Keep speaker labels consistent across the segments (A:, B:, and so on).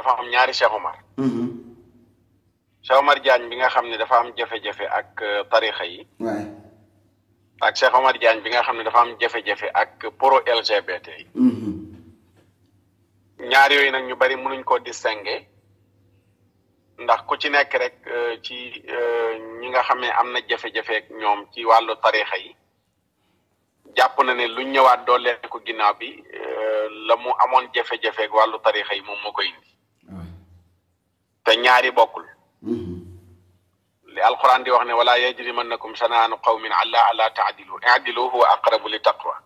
A: dafa am ñaari Cheikh Omar. Cheikh Omar Diagne bi nga xam ne dafa am jafe-jafe ak tarixa yi. ak Cheikh Omar Diagne bi nga xam ne dafa am jafe-jafe ak pro LGBT yi. ñaar yooyu nag ñu bari mënuñ koo distinguer ndax ku ci nekk rek ci ñi nga xam ne am na jafe-jafe ak ñoom ci wàllu tarixa yi jàpp na ne luñ ñëwaat doole ko ginnaaw bi la mu amoon jafe-jafe ak wàllu tarixa yi moom moo koy indi te ñaari bokkul li alquran di wax ne wala yajrimannakum shana'anu qawmin alla ta'dilu i'dilu huwa aqrabu li taqwa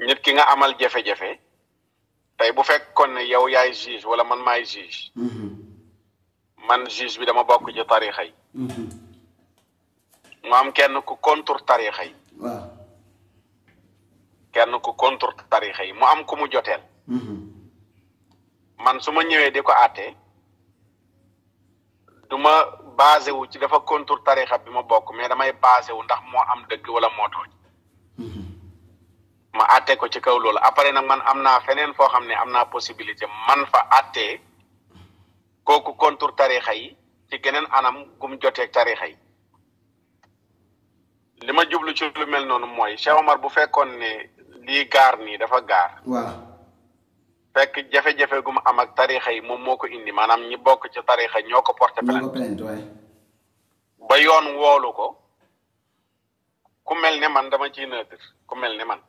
A: nit ki nga amal jafe-jafe tey bu fekkoon ne yow yaay juge wala man maay juge man juge bi dama bokk ci tarixa yi mu am kenn ku contre tarixa yi kenn ku contre tarixa yi mu am ku mu joteel man su ma ñëwee di ko àtte du ma basé wu ci dafa contre tarixa bi ma bokk mais damay basé wu ndax moo am dëgg wala moo tooñ ma àtte ko ci kaw loolu après nag man am naa feneen foo xam ne am naa possibilité man fa àttee kooku contre tarixa yi ci geneen anam gum joteeg tarixa yi li ma jublu ci lu mel noonu mooy Cheikh Omar bu fekkoon ne lii gaar nii dafa gaar fekk jafe-jafe gu mu am ak tarixa yi moom moo ko indi maanaam ñi bokk ci tarixa ñoo ko porté plainte ba yoon woolu ko ku mel ne man dama ciy neutre ku mel ne man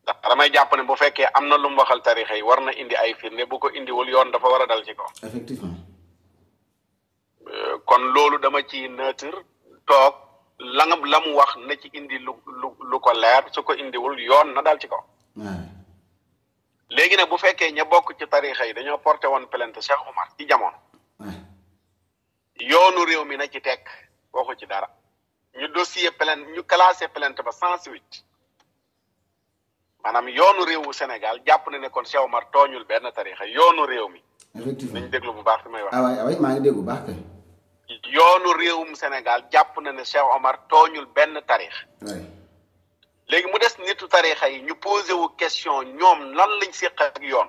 A: ndax damay jàpp ne bu fekkee am na lu mu waxal tarixa yi war na indi ay firnde bu ko indiwul yoon dafa war a dal ci kaw
B: effectivement
A: kon loolu dama ciy neutre toog la mu wax na ci indi lu ko leer su ko indiwul yoon na dal ci kaw léegi nag bu fekkee ña bokk ci tarixa yi dañoo porté woon plainte Cheikh Omar ci jamono yoonu réew mi na ci tekk waxu ci dara ñu dossier plainte ñu classé plainte ba sans suite maanaam yoonu réewu Sénégal jàpp na ne kon Cheikh Omar tooñul benn tarixa yoonu réew mi
B: effectivement
A: nañ déglu bu baax fi may wax
B: waay maa ngi dégg bu baax kay
A: yoonu réewum Sénégal jàpp na ne Cheikh Omar tooñul benn tarix léegi mu des nitu tarixa yi ñu posé wu question ñoom lan lañ séq ak yoon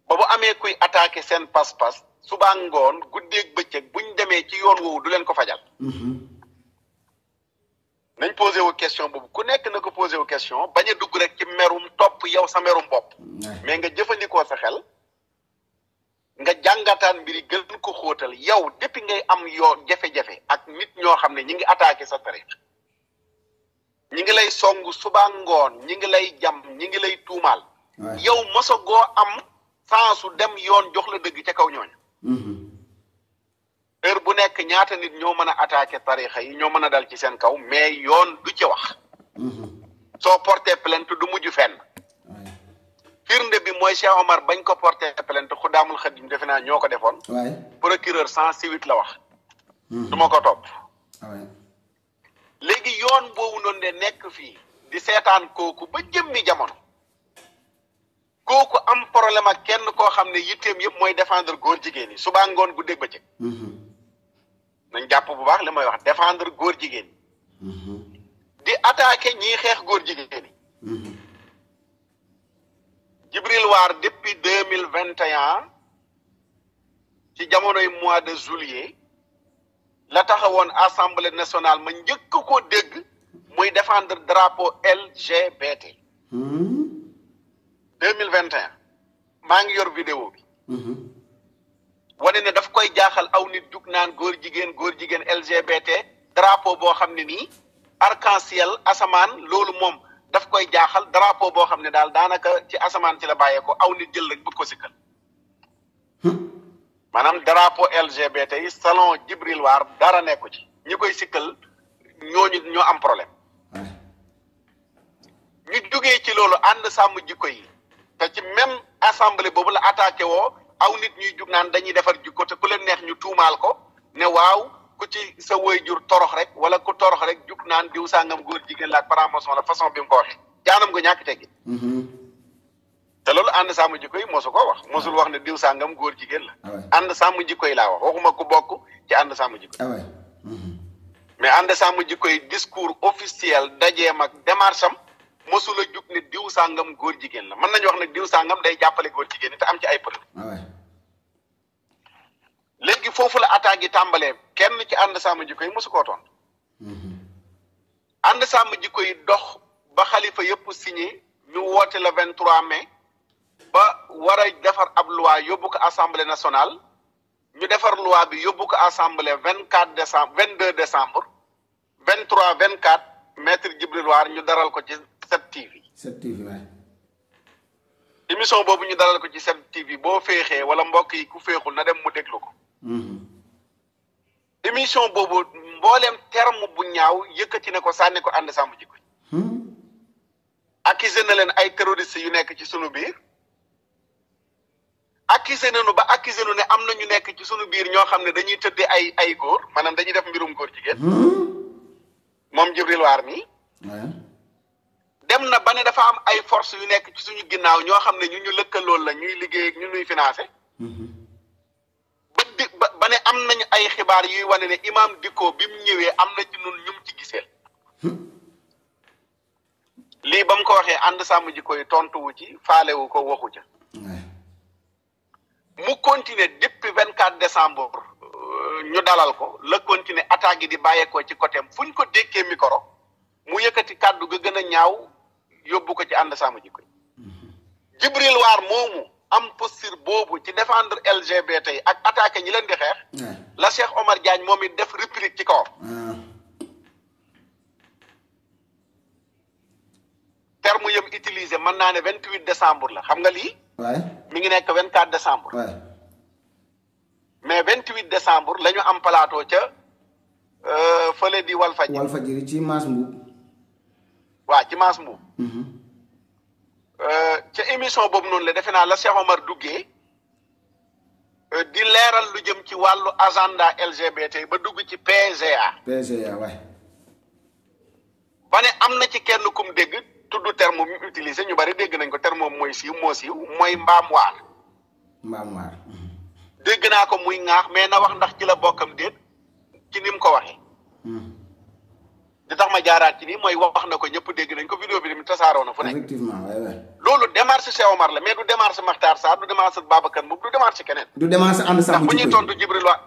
A: ba bu amee kuy attaqué seen pas-pas suba ngoon guddeeg bëccëg buñ demee ci yoon woowu du leen ko fajal nañ posé wu question boobu ku nekk na ko posé wu question bañ a dugg rek ci merum topp yow sa merum bopp mais nga jëfandikoo sa xel nga jàngataan mbiri gën ko xóotal yow depuis ngay am yoon jafe-jafe ak nit ñoo xam ne ñi ngi attaqué sa tarix ñi ngi lay songu suba ngoon ñi ngi lay jam ñi ngi lay tuumaal yow mosagoo am sansu dem yoon jox la dëgg ca kaw ñooñu heure bu nekk ñaata nit ñoo mën a attaqué tarixa yi ñoo mën a dal ci seen kaw mais yoon du ci wax soo porté plainte du mujj fenn firnde bi mooy Cheikh Omar bañ ko porté plainte Xudaamul Xadim defe naa ñoo ko defoon procureur sans suite la wax du ma ko topp léegi yoon boobu noonu de nekk fii di seetaan kooku ba jëmmi jamono kooku am problème ak kenn koo xam ne yitteem yëpp mooy défendre góor jigéen yi suba ngoon gu dégg ba cëg nañ jàpp bu baax li may wax défendre góor jigéen yi di attaqué ñiy xeex góor jigéen yi Jibril Waar depuis 2021 ci jamonoy mois de juillet la taxawoon assemblée nationale ma njëkk ko dégg muy défendre drapeau LGBT 2021 maa ngi yor vidéo bi wane ne daf koy jaaxal aw nit jug naan góor jigéen LGBT drapeau boo xam ne nii arc-en-ciel asamaan loolu moom daf koy jaaxal drapeau boo xam ne daal daanaka ci asamaan ci la bàyyeeko aw nit jël rek bëgg ko sikkal maanaam drapeau LGBT yi salon Jibril Waar dara nekku ci ñi koy sikkal ñooñu ñoo am problème ñu jógee ci loolu ànd sàmm jikko yi te ci même assemblée boobu la attaqué woo aw nit ñuy jug naan dañuy defar jikko te ku leen neex ñu tuumaal ko ne waaw ku ci sa waajur torox rek wala ku torox rek jug naan diw sàngam góor jigéen la ak franc-maçon la façon bi mu ko waxee jaanam nga ñàkk teggi te loolu ànd sàmm jikko yi mosu ko wax mosul wax ne diw sàngam góor jigéen la ànd sàmm jikko yi laa wax waxuma ku bokk ci ànd sàmm jikko yi mais ànd sàmm jikko yi discours officiel dajeem ak démarche am mosula jug ne diw sàngam góor jigéen la mën nañu wax nag diw sàngam day jàppale góor jigéen te am ci ay preuve. léegi foofu la attaque yi tàmbalee kenn ci ànd sàmm jikko yi mosu koo tontu. ànd sàmm jikko yi dox ba xalifa yëpp signé ñu woote le 23 mai ba war a defar ab loi yóbbu ko assemblée nationale ñu defar loi bi yóbbu ko assemblée 24 décembre 22 décembre 23 24 maître Djibril War ñu daral ko ci 7TV.
B: 7TV waay.
A: émission boobu ñu daral ko ci 7TV boo féexee wala mbokk yi ku féexul na dem mu déglu ko. émission boobu mbooleem terme bu ñaaw yëkkati ne ko sànni ko ànd sàmm jikko yi. accusé na leen ay terroristes yu nekk ci sunu biir. accusé nañu ba accusé nu ne am na ñu nekk ci sunu biir ñoo xam ne dañuy tëddee ay góor maanaam dañuy def mbirum góor jigéen. moom Djibril War mi. dem na ba ne dafa am ay force yu nekk ci suñu ginnaaw ñoo xam ne ñu lëkkalool la ñuy liggéey ak ñu nuy financé. ba ne am nañu ay xibaar yuy wane ne imam Dicko bi mu ñëwee am na ci ñun ñu ci giseel. lii ba mu ko waxee ànd sàmm jikko yi tontuwu ci faalewu ko waxu ca. mu continuer depuis 24 décembre ñu dalal ko la continuer attaque yi di bàyyeekoo ci côté am fu ñu ko dékkee micro mu yëkkati kàddu ga gën a ñaaw yóbbu ko ci ànd sàmm jikko yi. Djibril War moomu am posture boobu ci défendre LGBT yi ak attaqué ñi leen di xeex. la Cheikh Omar Diagne moom it def réplique ci kawam. terme yëm utilisé mën naa ne 28 décembre la xam nga lii. mi ngi nekk 24 décembre. mais 28 décembre la ñu am plateau ca fële di Walfadjri.
B: Walfadjri ci Mass Mbuub.
A: waaw ci Mass Mbuub. ca émission boobu noonu la defe naa la Cheikh Omar duggee di leeral lu jëm ci wàllu agenda LGBT ba dugg ci PGA.
B: PGA waay.
A: ba ne am na ci kenn kum dégg tudd terme mu utilisé ñu bari dégg nañ ko terme moom mooy siiw mooy mbaam waar.
B: mbaam waar.
A: dégg naa ko muy ŋaax mais na wax ndax ci la bokkam déet ci ni mu ko waxee. di tax ma jaaraat ci nii mooy wax na ko ñëpp dégg nañ ko vidéo bi dem tasaaroo na fu nekk.
B: effectivement waay.
A: loolu démarche Cheikh Omar la mais du démarche Makhtar Sarr du démarche Babacar Mboup du démarche keneen.
B: du démarche ànd sàmm jikko yi
A: ndax bu ñuy tontu Djibril War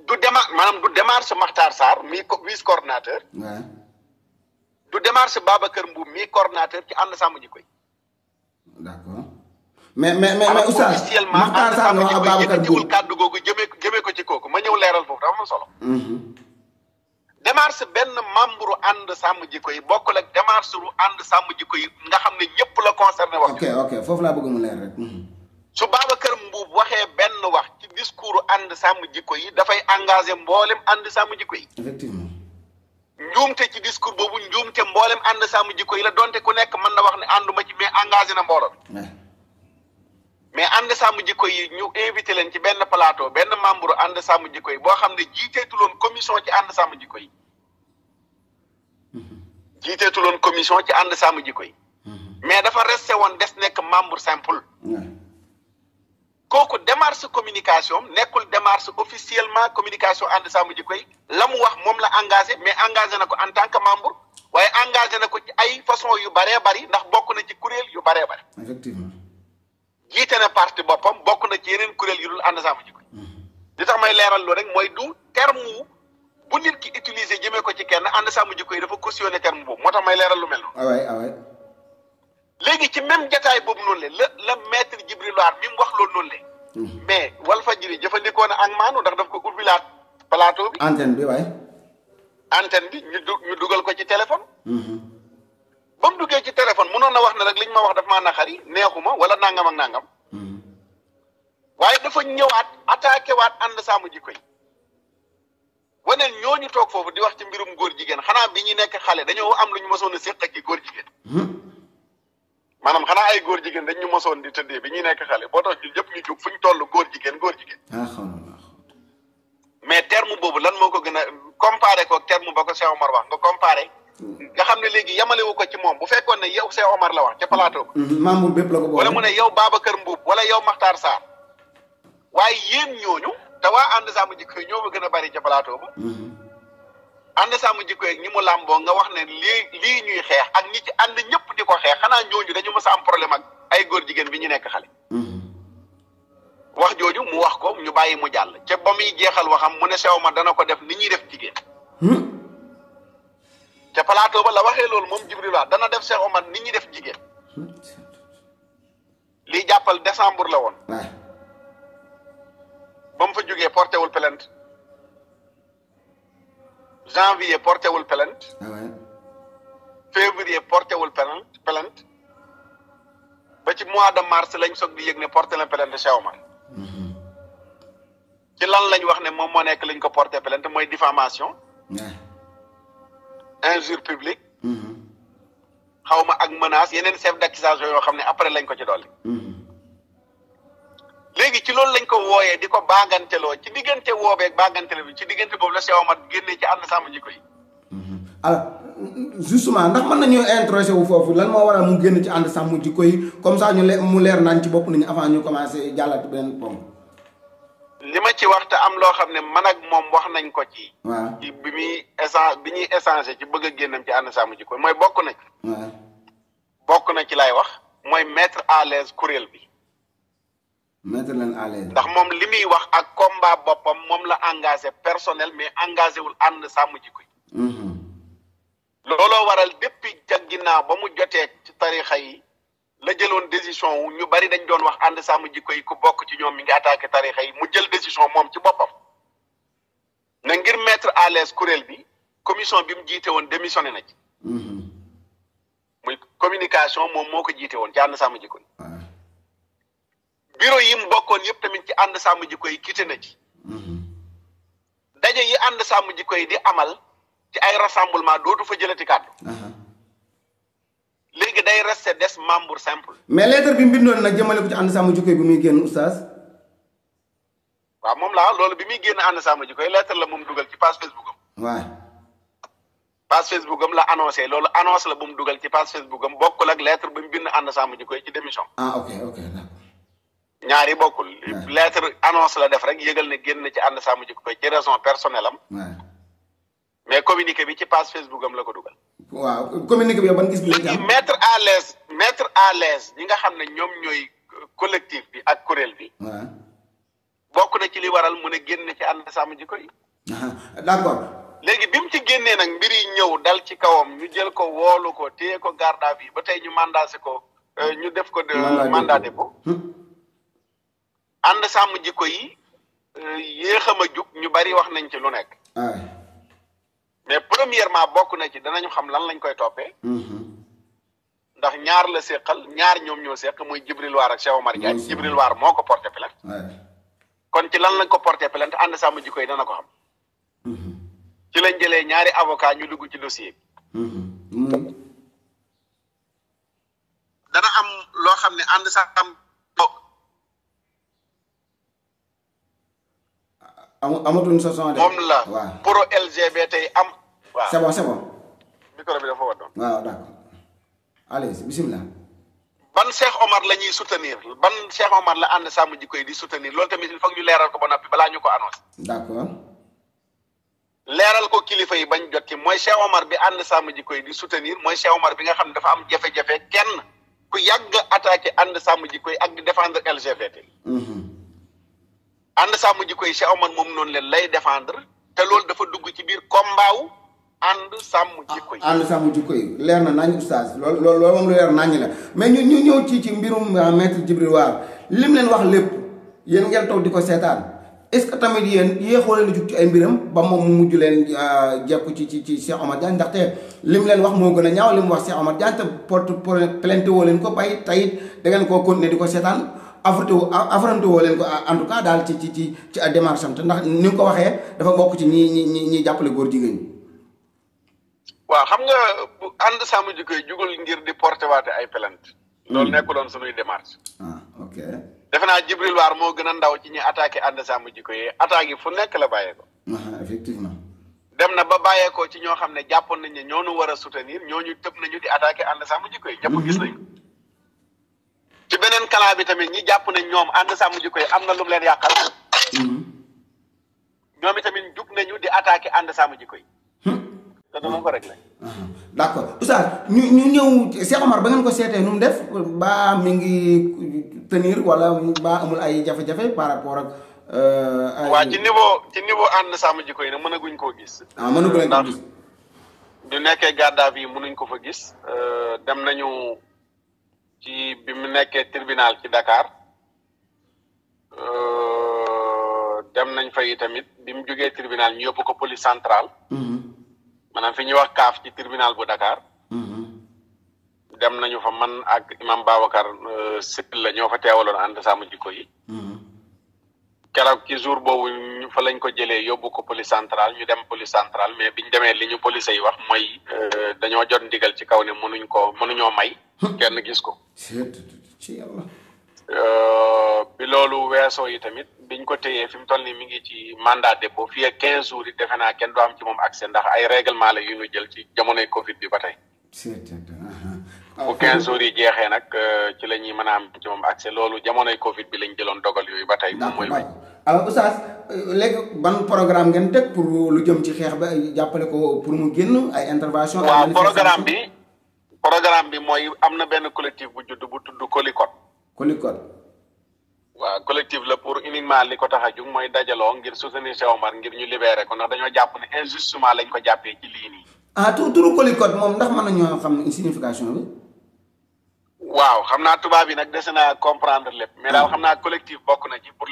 A: du démarche Makhtar Sarr mi vice coordinateur.
B: waaw.
A: du démarche Babacar Mboup mi coordinateur ci ànd sàmm jikko yi.
B: d'accord mais oustaz Makhtar Sarr nga wax ak Babacar Mboup
A: kàddu googu jëmee ko ci kooku ma ñëw leeral foofu dafa am solo. démarche benn membre ànd sàmm jikko yi bokkul ak démarche ru ànd sàmm jikko yi nga xam ne ñëpp la concerné wax.
B: ok foofu laa bëgg mu leer rek.
A: su Babacar Mboup waxee benn wax ci discours ànd sàmm jikko yi dafay engagé mboolem ànd sàmm jikko yi.
B: effectivement.
A: njuumte ci discours boobu njuumte mboolem ànd sàmm jikko yi la donte ku nekk mën na wax ne ànduma ci mais engagé na mbooloo bi. mais ànd sàmm jikko yi ñu invité leen ci benn plateau benn membre ànd sàmm jikko yi boo xam ne jiiteetuloon commission ci ànd sàmm jikko yi. jiiteetuloon commission ci ànd sàmm jikko yi. mais dafa resté woon des nekk membre simple. kooku démarche communication nekkul démarche officiellement communication ànd sàmm jikko yi la mu wax moom la engagé mais engagé na ko en tant que membre waaye engagé na ko ci ay façon yu baree bari ndax bokk na ci kuréel yu baree bari.
B: effectivement.
A: jiite na parti boppam bokk na ci yeneen kuréel yu dul ànd sàmm jikko yi. li tax may leeral loolu rek mooy du terme bu nit ki utilisé jëmee ko ci kenn ànd sàmm jikko yi dafa cautionné terme boobu moo tax may leeral lu mel noonu.
B: waay.
A: léegi ci même jataay boobu noonu la maître Djibril War mi mu wax loolu noonu le mais Walfadjri jëfandikoo na ak maanu ndax daf ko ubbilaat plateau bi.
B: antenne bi waay.
A: antenne bi ñu dugal ko ci téléphone. ba mu duggee ci téléphone mënoon na wax ne rek liñ ma wax daf maa naqari neexuma wala nangam ak nangam. waaye dafa ñëwaat attaqué waat ànd sàmm jikko yi. waneen ñooñu toog foofu di wax ci mbirum góor jigéen xanaa bi ñu nekk xale dañoo am lu ñu mosoon a séq ak ci góor jigéen. maanaam xanaa ay góor jigéen dañ ñu mosoon di tëddee bi ñuy nekk xale boo tax ñun ñëpp ñu jóg fu ñu toll góor jigéen. mais terme boobu lan moo ko gën a comparé ko terme ba ko Cheikh Omar wax nga comparé. nga xam ne léegi yamalewu ko ci moom bu fekkoon ne yow Cheikh Omar la wax ca plateau ba.
B: membre bépp la ko boole.
A: wala mu ne yow Babacar Mboup wala yow Makhtar Sarr waaye yéen ñooñu te waa ànd sàmm jikko yi ñoo ma gën a bari ca plateau ba. ànd sàmm jikko yi ñi mu làmboo nga wax ne lii ñuy xeex ak ñi ci ànd ñëpp di ko xeex xanaa ñooñu dañu mës a am problème ak ay góor jigéen bi ñu nekk xale. wax jooju mu wax ko ñu bàyyi mu jàll ca ba muy jeexal waxam mu ne Cheikh Omar dana ko def ni ñuy def jigéen. ca plateau ba la waxee loolu moom Djibril War dana def Cheikh Omar ni ñuy def jigéen. lii jàppal décembre la woon. ba mu fa jógee porté wul plainte. janvier porté wul plainte. février porté wul plainte. ba ci mois de mars lañ soog di yëg ne porté na plainte Cheikh Omar. ci lan lañ wax ne moom moo nekk lañ ko porté plainte mooy diffamation. injure publique. xaw ma ak menace yeneen chef d'accusation yoo xam ne après lañ ko ci dolli. léegi ci loolu lañ ko wooyee di ko baaganteloo ci diggante woobeeg baagantelo bi ci diggante boobu la Cheikh Omar génnee ci ànd sàmm jikko yi.
B: alors justement ndax mën nañu introsé wu foofu lan moo waral mu génn ci ànd sàmm jikko yi comme ça mu leer naan ci bopp nañu avant ñu commencé jàllati beneen pomp.
A: li ma ci wax te am loo xam ne man ak moom wax nañ ko ci.
B: waaw
A: ci bi ñuy échanger ci bëgg a génnam ci ànd sàmm jikko yi mooy bokk na ci.
B: waaw
A: bokk na ci lay wax mooy mettre à l'aise kuréel bi.
B: mettre leen à l'aise.
A: ndax moom li muy wax ak combat boppam moom la engagé personnel mais engagé wul ànd sàmm jikko yi. looloo waral depuis ca ginnaaw ba mu jotee ci tarixa yi la jëloon décision wu ñu bari dañ doon wax ànd sàmm jikko yi ku bokk ci ñoom mi ngi attaqué tarixa yi mu jël décision moom ci boppam na ngir mettre à l'aise kuréel bi commission bi mu jiite woon démissionné na ci. muy communication moom moo ko jiite woon ci ànd sàmm jikko yi. bureau yi mu bokkoon yëpp tamit ci ànd sàmm jikko yi quitté na ci. daje yi ànd sàmm jikko yi di amal ci ay rassemblement dootu fa jëlati kàddu. léegi day resté des membre simple.
B: mais lettre bi mu bindoon nag jëmale ko ci ànd sàmm jikko yi bi muy génn oustaz.
A: waaw moom laa loolu bi muy génn ànd sàmm jikko yi lettre la moom dugal ci page Facebook am.
B: waaw.
A: page Facebook am la annoncé loolu annonce la bu mu dugal ci page Facebook am bokkul ak lettre bi mu bind ànd sàmm jikko yi ci démission.
B: ok d'accord.
A: ñaari bokkul. lettre annonce la def rek yëgal ne génn ci ànd sàmm jikko yi ci raison personnelle am. mais communiqué bi ci page Facebook am la ko dugal.
B: waaw communiqué bi yow ban gis bi la
A: mettre à l'aise ñi nga xam ne ñoom ñooy collectif bi ak kuréel bi. bokk na ci li waral mu ne génn ci ànd sàmm jikko yi.
B: d'accord.
A: léegi bi mu ci génnee nag mbir yi ñëw dal ci kawam ñu jël ko woolu ko téye ko garde à vue ba tey ñu mandaté ko ñu def ko mandat dépôt. ànd sàmm jikko yi yéexam a jug ñu bari wax nañ ci lu nekk. mais premièrement bokk na ci danañu xam lan lañ koy toppee. ndax ñaar la séqal ñaar ñoom ñoo séq muy Djibril War ak Cheikh Omar Diagne. Djibril War moo ko porté plainte. kon ci lan lañ ko porté plainte ànd sàmm jikko yi dana ko xam. ci lañ jëlee ñaari avocat ñu dugg ci dossier bi. dana am loo xam ne ànd sàmm.
B: amatuñ sa son de.
A: moom la pro LGBT am. waaw
B: c'est bon.
A: micro bi dafa waddoon.
B: waaw d'accord allez bismillah.
A: ban Cheikh Omar la ñuy soutenir ban Cheikh Omar la ànd sàmm jikko yi di soutenir loolu tamit il faut ñu leeral ko ba noppi balaa ñu ko annoncé.
B: d'accord.
A: leeral ko kilifa yi bañ jot ci mooy Cheikh Omar bi ànd sàmm jikko yi di soutenir mooy Cheikh Omar bi nga xam ne dafa am jafe-jafe kenn ku yàgg attaqué ànd sàmm jikko yi ak di défendre LGBT. ànd sàmm jikko yi Cheikh Omar moom noonu leen lay défendre te loolu dafa dugg ci biir combat wu ànd sàmm jikko yi.
B: ànd sàmm jikko yi leer na nañ oustaz loolu moom lu leer nañ la mais ñu ñëw ci mbirum maître Djibril War lim leen wax lépp yéen ngeen toog di ko seetaan est-ce que tamit yéen yéexoo leen jug ci ay mbiram ba moom mu mujj leen jekku ci Cheikh Omar Diagne ndaxte lim leen wax moo gën a ñaaw li mu wax Cheikh Omar Diagne te porte plainte woo leen ko bay tayit da ngeen koo continuer di ko seetaan. affronté woo leen ko en tout cas daal ci démarche am te ndax ni nga ko waxee dafa bokk ci ñi jàppale góor jigéen ñi.
A: waaw xam nga ànd sàmm jikko yi jugul ngir di porté waate ay plainte. loolu nekkuloon sunuy démarche.
B: ok.
A: defe naa Djibril War moo gën a ndaw ci ñi attaqué ànd sàmm jikko yi attaque yi fu nekk la bàyyeeko.
B: effectivement.
A: dem na ba bàyyeekoo ci ñoo xam ne jàppoon nañ ne ñoo nu war a soutenir ñooñu tëb nañu di attaqué ànd sàmm jikko yi. ñëpp gis nañu. ci beneen canal bi tamit ñi jàpp ne ñoom ànd sàmm jikko yi am na lu mu leen yàqal. ñoom itamit jug nañu di attaqué ànd sàmm jikko yi. dana ko réglé.
B: d'accord oustaz ñu ñëw Cheikh Omar ba ngeen ko seetee nu mu def ba mi ngi tenir wala ba amul ay jafe-jafe par rapport ak.
A: waa ci niveau ànd sàmm jikko yi nag mënaguñ koo gis.
B: mënagu leen ko gis.
A: du nekkee garde à vue mënuñ ko fa gis dem nañu ci bi mu nekkee tribunal ci Dakar dem nañ fa yi tamit bi mu jógee tribunal ñu yóbbu ko police centrale. maanaam fi ñuy wax kaaf ci tribunal bu Dakar. dem nañu fa man ak imam Babacar Sylla la ñoo fa teewaloon ànd sàmm jikko yi. keroog ci jour boobu fa lañ ko jëlee yóbbu ko police centrale ñu dem police centrale mais biñ demee li ñu police yi wax mooy dañoo jot ndigal ci kaw ne mënuñoo may. kenn gis ko. bi loolu weesoo yi tamit biñ ko téyee fi mu toll nii mi ngi ci mandat dépôt fii ak 15 jours yi defe naa kenn du am ci moom accès ndax ay règlement la yu ñu jël ci jamonoy Covid bi ba tey. bu 15 jours yi jeexee nag ci la ñuy mën a am ci moom accès loolu jamonoy Covid bi lañ jëloon dogal yooyu ba tey. moom mooy
B: alors oustaz léegi ban programme ngeen teg pour lu jëm ci xeex ba jàppale ko pour mu génn ay intervention.
A: waaw programme bi mooy am na benn collectif bu judd bu tudd Colicot. waaw collectif la pour uniquement li ko tax a jug mooy dajaloo ngir soutenir Cheikh Omar ngir ñu libéré ko ndax dañoo jàpp ne injustement lañ ko jàppee ci lii nii.
B: turu Colicot moom ndax mën nañoo xam signification bi.
A: waaw xam naa tubaab yi nag dese naa comprendre lépp mais daal xam naa collectif bokk na ci pour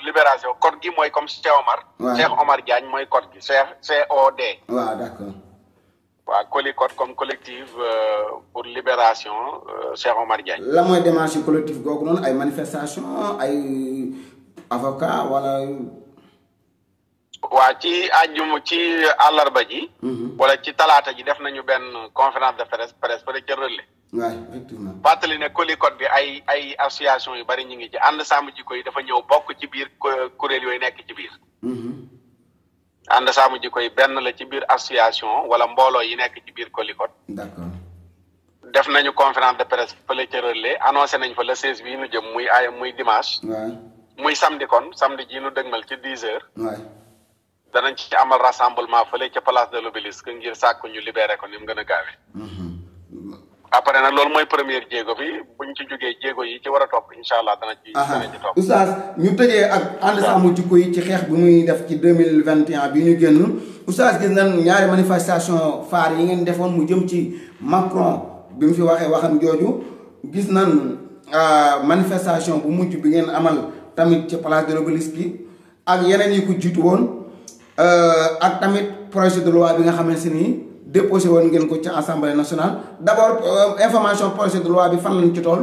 A: libération code gi mooy comme Cheikh Omar. waaw Cheikh Omar Diagne mooy code gi COD.
B: waaw d'accord.
A: waaw Colicot comme collectif pour libération Cheikh Omar Diagne.
B: la mooy démarche collectif googu noonu ay manifestation ay avocat wala.
A: waa ci àjjuma ci àllarba ji. wala ci talaata ji def nañu benn conférence de presse fële ca Relais.
B: waaw effectivement.
A: fàttali ne Colicot bi ay association yu bari ñu ngi ci ànd sàmm jikko yi dafa ñëw bokk ci biir kuréel yooyu nekk ci biir. ànd sàmm jikko yi benn la ci biir association wala mbooloo yi nekk ci biir Colicot.
B: d'accord.
A: def nañu conférence de presse fële ca Relais annoncé nañ fa le 16 bii nu jëm muy dimanche.
B: waay
A: muy samedi ji nu dëgmal ci 10 heures.
B: waay.
A: danañ ci amal rassemblement fële ca place de l'Obélisque ngir sàkk ñu libéré ko ni mu gën a gaawee. après nag loolu mooy première jéego bi buñ ci jógee jéego yi ci war a topp incha allah dana ci topp.
B: oustaz ñu tëjee ak ànd sàmm jikko yi ci xeex bi muy def ci 2021 bi ñu génn oustaz gis nañ ñaari manifestation phare yi ngeen defoon mu jëm ci Macron bi mu fi waxee waxam jooju gis nañ manifestation bu mujj bi ngeen amal tamit ci place de l'Obélisque ak yeneen yi ko jiitu woon ak tamit projet de loi bi nga xamante ni déposé woon ngeen ko ci assemblée nationale d'abord information projet de loi bi fan lañ ci toll.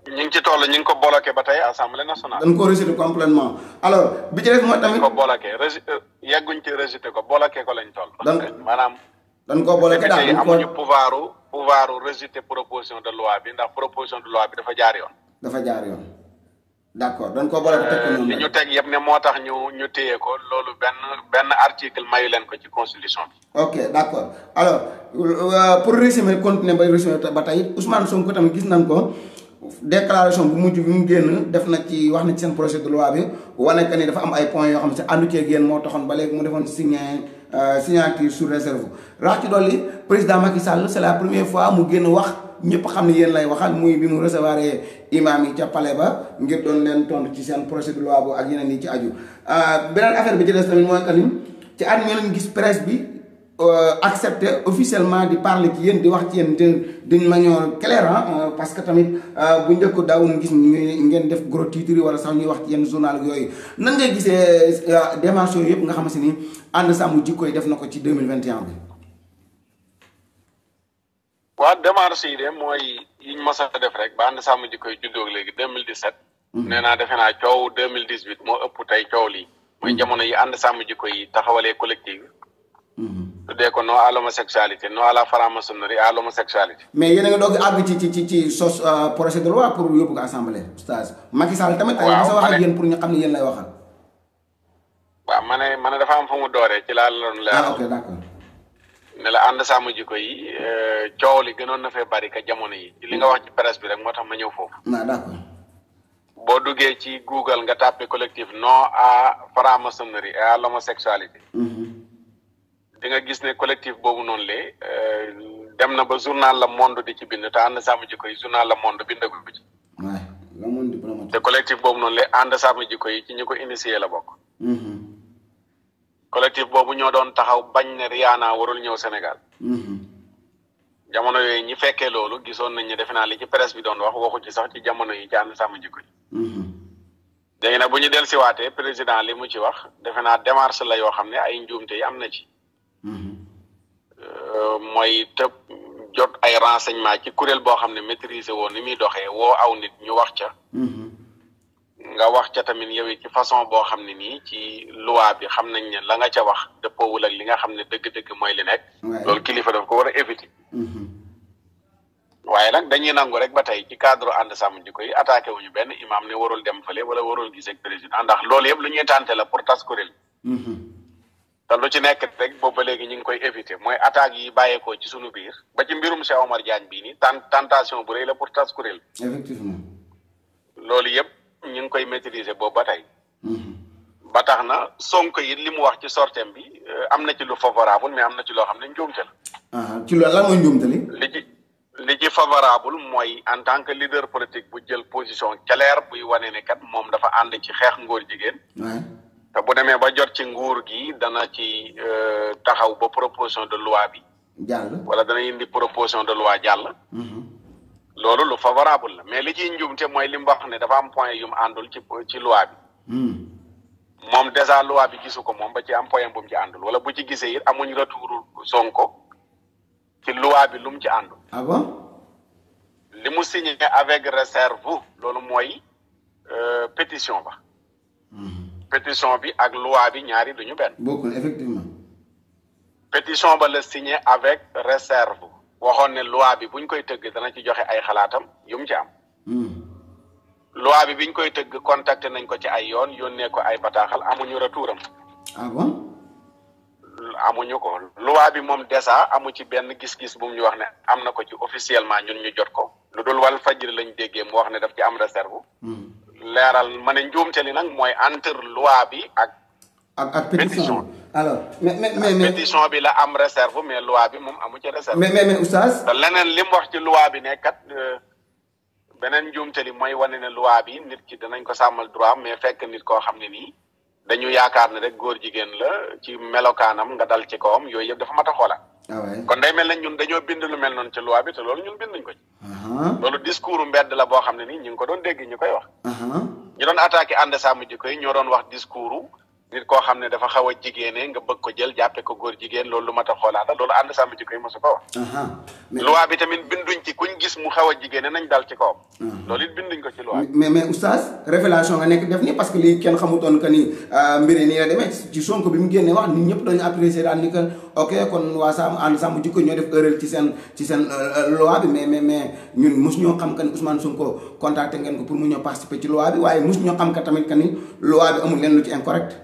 A: ñu ngi ci toll ñu ngi ko bloqué ba tey assemblée nationale.
B: dañ ko rejeté complètement alors bi ci des mooy tamit.
A: ko bloqué yegguñ ci rejeté ko bloqué ko lañ toll. maanaam.
B: dañ ko bloqué daal
A: député yi amuñu pouvoir rejeté proposition de loi bi ndax proposition de loi bi dafa jaar yoon. D'accord dañ ko boole teg ko li ñu teg yëpp ne moo tax ñu téye ko loolu benn article mayu leen ko ci constitution bi.
B: ok d'accord alors pour résumer continuer ba résumer ba tey Ousmane Sonko tamit gis nañ ko déclaration bu mujj bi mu génn def na ci wax na ci seen projet de loi bi wane que ni dafa am ay points yoo xam ne si àndu cee génn moo taxoon ba léegi mu defoon signature sous réserve rax ci dolli président Macky Sall c'est la première fois mu génn wax. ñëpp xam ne yéen lay waxal muy bi mu recevoir imam yi ca palais ba ngir doon leen tontu ci seen projet de loi boobu ak yeneen yi ci aju beneen affaire bi ci des tamit mooy que ni ci at mi lañ gis presse bi accepté officiellement di parler ci yéen di wax ci yéen d'une manière claire parce que tamit bu njëkk daawuñu gis ngeen def gros titres yi wala sax ñuy wax ci yenn journal yooyu nan ngay gisee démarche yooyu yëpp nga xamante ni ànd sàmm jikko yi def na ko ci 2021 bi.
A: waaw démarche yi de mooy yiñ mos a def rek ba ànd sàmm jikko yi juddoo léegi 2017. nee naa defe naa coow 2018 moo ëpp tey coow lii. mooy jamono yi ànd sàmm jikko yi taxawalee collectif. tuddee ko non à l'homosexualité non à la franc-maçonnerie à l'homosexualité.
B: mais yéen a ngi doog a àgg ci sos projet de loi pour yóbbu ko assemblée oustaz Macky Sall tamit. waaw ay wax ak yéen pour ñu xam ne yéen lay waxal.
A: waaw ma ne dafa am fu mu dooree ci laa la doon leeral.
B: ok d'accord.
A: ne la ànd sàmm jikko yi coow li gënoon na fee bari ka jamono yi li nga wax ci presse bi rek moo tax ma ñëw foofu.
B: d'accord.
A: boo duggee ci Google nga tàppe collectif non à franc-maçonnerie et à l'homosexualité. nga gis ne collectif boobu noonu lee dem na ba journal Le Monde di ci bind te ànd sàmm jikko yi journal Le Monde bindagu ci.
B: waaw Le Monde diplomatique.
A: te collectif boobu noonu lee ànd sàmm jikko yi ci ñi ko initié la bokk. collectif boobu ñoo doon taxaw bañ ne Rihanna warul ñëw Sénégal. jamono yooyu ñi fekkee loolu gisoon nañ ne defe naa li ci presse bi doon wax waxu ci sax ci jamono yi ci ànd sàmm jikko yi. léegi nag bu ñu del siwaatee président li mu ci wax defe naa démarche la yoo xam ne ay njuumte yi am na ci. mooy tëb jot ay renseignement ci kuréel boo xam ne maîtriser woon ni muy doxee woo aw nit ñu wax ca. nga wax ca tamit yow ci façon boo xam ne nii ci loi bi xam nañ ne la nga ca wax dëppoowul ak li nga xam ne dëgg-dëgg mooy li nekk. loolu kilifa daf ko war a éviter. waaye nag dañuy nangu rek ba tey ci cadre ànd sàmm jikko yi attaqué wuñu benn imam ne warul dem fële wala warul gis ak président ndax loolu yëpp lu ñuy tànte la pour tas kuréel. te lu ci nekk rek boobu ba léegi ñu ngi koy éviter mooy attaques yi bàyyeekoo ci sunu biir ba ci mbirum Cheikh Omar Diagne bii nii tentation bu rëy la pour tas kuréel.
B: effectivement.
A: loolu yëpp ñu ngi koy maîtriser boobu ba tey. ba tax na Sonko yi li mu wax ci sortem bi am na ci lu favorable mais am na ci loo xam ne njuumte la.
B: ci loolu lan mooy njuumte li.
A: li ci favorable mooy en tant que leader politique bu jël position claire buy wane ne kat moom dafa ànd ci xeex ngóor jigéen. te bu demee ba jot ci nguur gi dana ci taxaw ba proposition de loi bi.
B: jàll
A: wala dana indi proposition de loi jàll. loolu lu favorable la mais li ciy njuumte mooy li mu wax ne dafa am point yu mu àndul ci loi bi. moom déjà loi bi gisu ko moom ba ci am point bu mu ci àndul wala bu ci gisee it amuñ retour Sonko ci loi bi lu mu ci àndul.
B: ah bon.
A: li mu signé avec réserve loolu mooy pétition ba. pétition bi ak loi bi ñaari duñu benn.
B: bokkul effectivement.
A: pétition ba la signé avec réserve waxoon ne loi bi buñ koy tëgg dana ci joxe ay xalaatam yu mu ci am. loi bi biñ koy tëgg contacté nañ ko ci ay yoon yónnee ko ay bataaxal amuñu retouram.
B: ah bon.
A: amuñu ko loi bi moom déjà amu ci benn gis-gis bu mu ñu wax ne am na ko ci officiellement ñun ñu jot ko lu dul wal fajri lañ déggee mu wax ne daf ci am réserve. leeral ma ne njuumte li nag mooy entre loi bi ak pétition bi.
B: alors mais
A: pétition bi la am réserve mais loi bi moom amu ci réserve.
B: mais oustaz.
A: te leneen li mu wax ci loi bi ne kat beneen njuumte li mooy wane ne loi bi nit ki danañ ko sàmmal droit mais fekk nit koo xam ne nii dañu yaakaar ne rek góor jigéen la ci melokaanam nga dal ci kawam yooyu yëpp dafa mat a xoolaat. kon day mel ne ñun dañoo bind lu mel noonu ci loi bi te loolu ñun binduñ ko ci. loolu discours mbedd la boo xam ne nii ñu ngi ko doon dégg ñu koy wax. ñu doon attaqué ànd sàmm jikko yi ñoo doon wax discours nit koo xam ne dafa xaw a jigéene nga bëgg ko jël jàppe ko góor jigéen loolu lu mat a xoolaata loolu ànd sàmm jikko yi mosu ko wax. loi bi tamit binduñ ci kuñ gis mu xaw a jigéene nañ dal ci kawam. loolu it binduñ ko ci loi bi.
B: mais oustaz révélation nga nekk def nii parce que lii kenn xamutoon que ni mbiri nii la demee ci Sonko bi mu génnee wax nit ñëpp dañu apprécier daal ni que ok kon waa sàmm ànd sàmm jikko ñoo def erreur ci seen loi bi mais ñun mosu ñoo xam que ni Ousmane Sonko contacté ngeen ko pour mu ñëw participer ci loi bi waaye mosu ñoo xam que tamit que ni loi bi amul leen lu ci incorrect.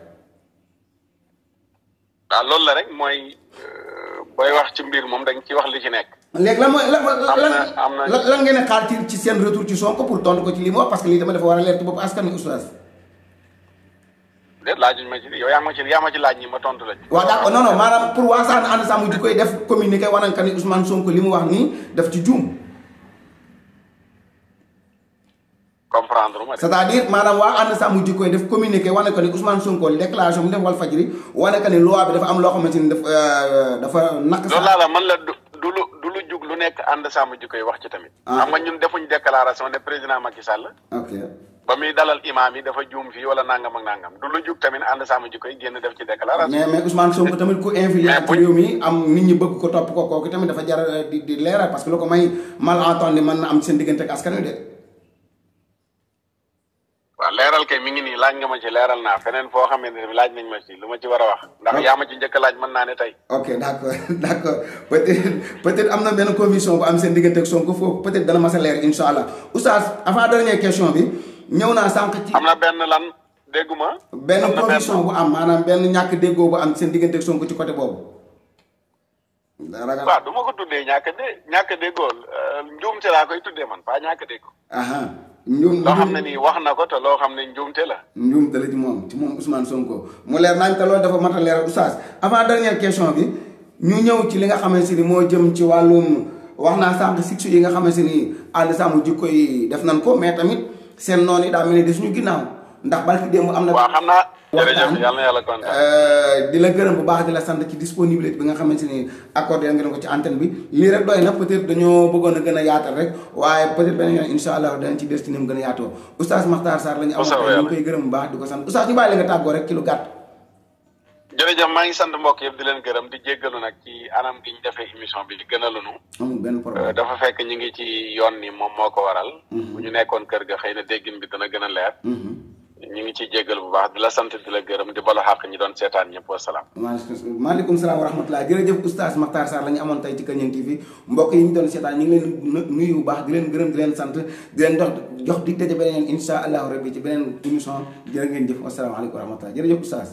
A: waaw loolu la rek mooy booy wax ci mbir moom dañ ci wax li ci nekk.
B: léegi lan mooy lan ngeen a xaar ci seen retour ci Sonko pour tontu ko ci li mu wax parce que lii dama dafa war a leer ci bopp askan wi oustaz.
A: déet laajuñ ma ci yow yaa ma ci laaj ñi ma tontu la ci.
B: waaw d'accord non maanaam pour waa Sane ànd sàmm jikko koy def communiqué wane que ni Ousmane Sonko li mu wax nii daf ci juum.
A: comprendre ma
B: c'est-à-dire maanaam waa ànd sàmm jikko koy def communiqué wane que ni Ousmane Sonko déclaration mu def wal fajri wane que ni loi bi dafa am loo xamante ni dafa naq.
A: loolu laa la man la du lu jug lu nekk ànd sàmm jikko yi wax ci tamit. xam nga ñun defuñ déclaration ne président Macky Sall.
B: ok
A: ba muy dalal imaam yi dafa juum fii wala nangam ak nangam du lu jug tamit ànd sàmm jikko yi génn def ci déclaration.
B: mais Ousmane Sonko tamit ku influence ci réew mi am nit ñi bëgg ko topp ko kooku tamit dafa jar di leeral parce que lu ko may malentendu mën na am seen diggante ak askan wi de.
A: waaw leeral kay mi ngi nii laaj nga ma ci leeral naa feneen foo xamante ne laaj nañ ma ci lu ma ci war a wax. ndax yaa ma ci njëkk a laaj mën naa ne tey.
B: ok d'accord peut-être am na benn conviction bu am seen diggante ak Sonko foofu peut-être dana mas a leer incha allah oustaz avant dernière question bi ñëw naa sànq ci.
A: am na benn lan dégguma.
B: benn conviction bu am maanaam benn ñàkk déggoo bu am seen diggante ak Sonko ci côté boobu.
A: waaw du ma ko tuddee ñàkk déggoo njuumte laa koy tuddee man pas ñàkk déggoo. loo xam ne nii wax na ko te loo xam ne njuumte la.
B: njuumte la ci moom Ousmane Sonko mu leer nañ te loolu dafa mat a leeral oustaz avant dernière question bi ñu ñëw ci li nga xamante ni moo jëm ci wàllum wax naa sànq six yi nga xamante ni ànd sàmm jikko yi def nañ ko mais tamit seen noonu yi daa mel ni des ñu ginnaaw ndax barki démb am na.
A: waaw xam naa jërëjëf yàlla na yàlla kontaan.
B: di la gërëm bu baax di la sant ci disponibilité bi nga xamante ni accordé ngeen ko ci antenne bi lii rek doy na peut-être dañoo bëggoon a gën a yaatal rek waaye peut-être beneen yoon incha allah danañ ci des ci ni mu gën a yaatoo Oustaz Makhtar Sarr la ñu amoon tey ñu koy gërëm bu baax di ko sant Oustaz ñu bàyyi la nga tàggoo rek ci lu gàtt.
A: jërëjëf maa ngi sant mbokk yëpp di leen gërëm di jéggalu nag ci anam gi ñu defee émission bi di gën a lunu
B: amul benn problème
A: dafa fekk ñu ngi ci yoon ni moom moo ko waral. bu ñu nekkoon kër ga xëy na déggin bi dana gën a leer. ñu ngi ciy jéggal bu baax di la sant di la gërëm di bala xàq ñi doon seetaan ñëpp wasalaam.
B: maaleykum salaam wa rahmatulah jërëjëf Oustaz Makhtar Sarr la ñu amoon tey ci Kër Niang TV mbokk yi ñu doon seetaan ñu ngi leen nuyu bu baax di leen gërëm di leen sant di leen jox dig daje beneen incha allahu rabbi ci beneen émission jërë ngeen jëf wasalaamaaleykum wa rahmatulah jërëjëf Oustaz.